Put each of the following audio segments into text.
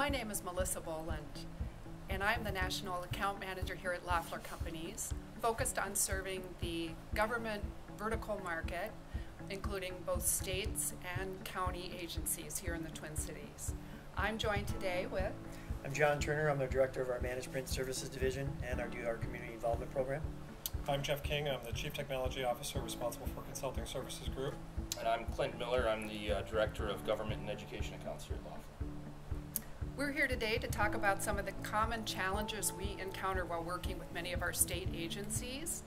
My name is Melissa Boland, and I'm the National Account Manager here at Loffler Companies, focused on serving the government vertical market, including both states and county agencies here in the Twin Cities. I'm joined today with... I'm John Turner. I'm the Director of our Managed Print Services Division and our Community Involvement Program. I'm Jeff King. I'm the Chief Technology Officer responsible for Consulting Services Group. And I'm Clint Miller. I'm the Director of Government and Education Accounts here at Loffler. We're here today to talk about some of the common challenges we encounter while working with many of our state agencies.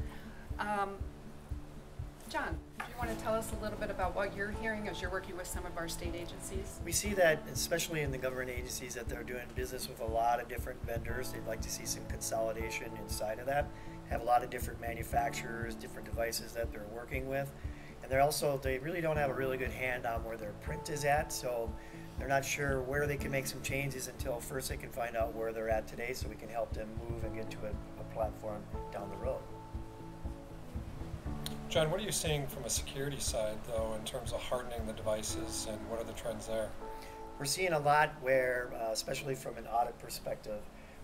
John, do you want to tell us a little bit about what you're hearing as you're working with some of our state agencies? We see that, especially in the government agencies, that they're doing business with a lot of different vendors. They'd like to see some consolidation inside of that. Have a lot of different manufacturers, different devices that they're working with. And they really don't have a really good hand on where their print is at, so they're not sure where they can make some changes until first they can find out where they're at today so we can help them move and get to a platform down the road. John, what are you seeing from a security side, though, in terms of hardening the devices, and what are the trends there? We're seeing a lot where, especially from an audit perspective,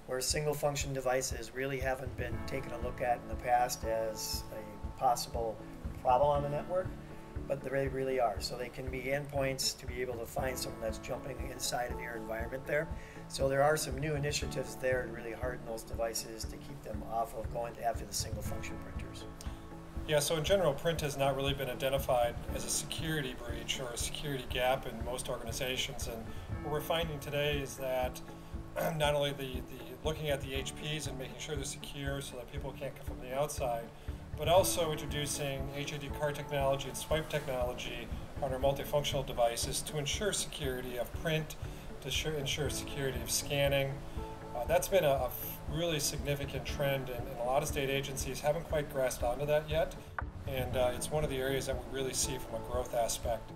where single function devices really haven't been taken a look at in the past as a possible problem on the network, but they really are. So they can be endpoints to be able to find something that's jumping inside of your environment there. So there are some new initiatives there to really harden those devices to keep them off of going after the single function printers. Yeah, so in general, print has not really been identified as a security breach or a security gap in most organizations. And what we're finding today is that not only looking at the HPs and making sure they're secure so that people can't come from the outside, but also introducing HID card technology and swipe technology on our multifunctional devices to ensure security of print, to ensure security of scanning. That's been a really significant trend, and a lot of state agencies haven't quite grasped onto that yet. And it's one of the areas that we really see from a growth aspect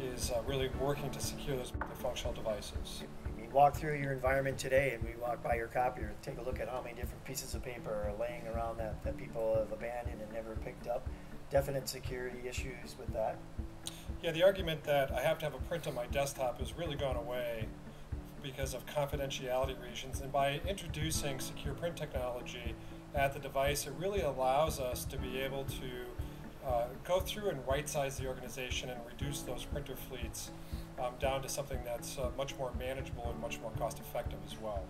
is really working to secure those multifunctional devices. You walk through your environment today and we walk by your copier, take a look at how many different pieces of paper are laying around that people have abandoned and never picked up. Definite security issues with that. Yeah, the argument that I have to have a print on my desktop has really gone away because of confidentiality reasons, and by introducing secure print technology at the device, it really allows us to be able to go through and right-size the organization and reduce those printer fleets down to something that's much more manageable and much more cost-effective as well.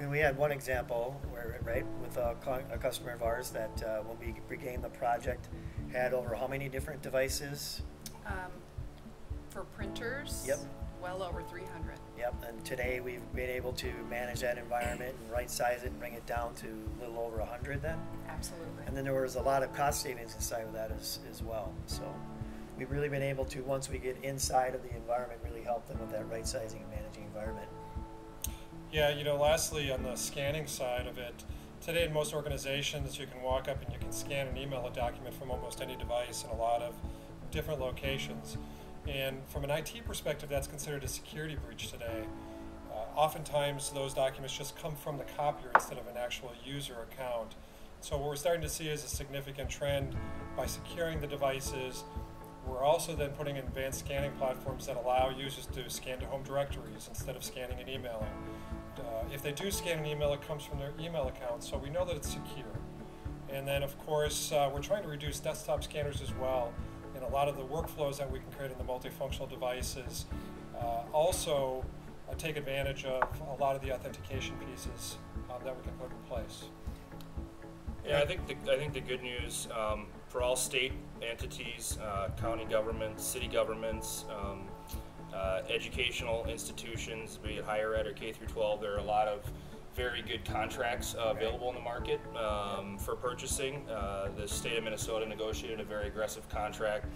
And we had one example where, with a customer of ours that when we began the project had over how many different devices? For printers? Yep. Well over 300. Yep, and today we've been able to manage that environment and right-size it and bring it down to a little over 100 then. Absolutely. And then there was a lot of cost savings inside of that as well. So we've really been able to, once we get inside of the environment, really help them with that right-sizing and managing environment. Yeah, lastly, on the scanning side of it, today in most organizations you can walk up and you can scan and email a document from almost any device in a lot of different locations. And from an IT perspective, that's considered a security breach today. Oftentimes those documents just come from the copier instead of an actual user account. So what we're starting to see is a significant trend. By securing the devices, we're also then putting in advanced scanning platforms that allow users to scan to home directories instead of scanning and emailing. If they do scan and email, it comes from their email account, so we know that it's secure. And then of course, we're trying to reduce desktop scanners as well. And a lot of the workflows that we can create in the multifunctional devices also take advantage of a lot of the authentication pieces that we can put in place. Yeah, I think the good news for all state entities, county governments, city governments, educational institutions, be it higher ed or K through 12, there are a lot of very good contracts available in the market for purchasing. The state of Minnesota negotiated a very aggressive contract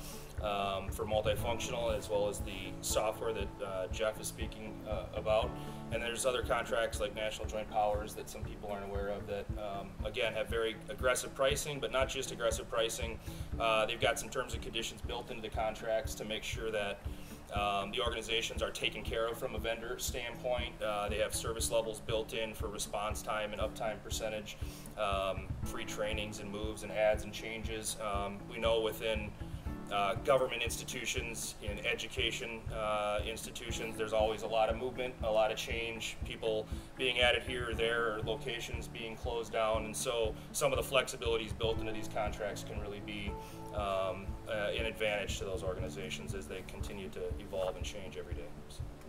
for multifunctional, as well as the software that Jeff is speaking about. And there's other contracts like National Joint Powers that some people aren't aware of that, again, have very aggressive pricing, but not just aggressive pricing. They've got some terms and conditions built into the contracts to make sure that the organizations are taken care of from a vendor standpoint. They have service levels built in for response time and uptime percentage, free trainings and moves and adds and changes. We know within government institutions, in education institutions. There's always a lot of movement, a lot of change, people being added here or there, or locations being closed down, and so some of the flexibilities built into these contracts can really be an advantage to those organizations as they continue to evolve and change every day.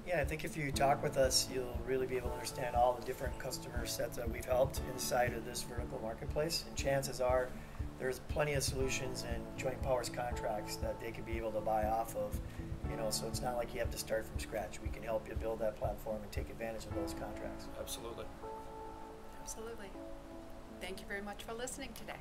Yeah, I think if you talk with us, you'll really be able to understand all the different customer sets that we've helped inside of this vertical marketplace. And chances are there's plenty of solutions in joint powers contracts that they could be able to buy off of. You know, so it's not like you have to start from scratch. We can help you build that platform and take advantage of those contracts. Absolutely. Absolutely. Thank you very much for listening today.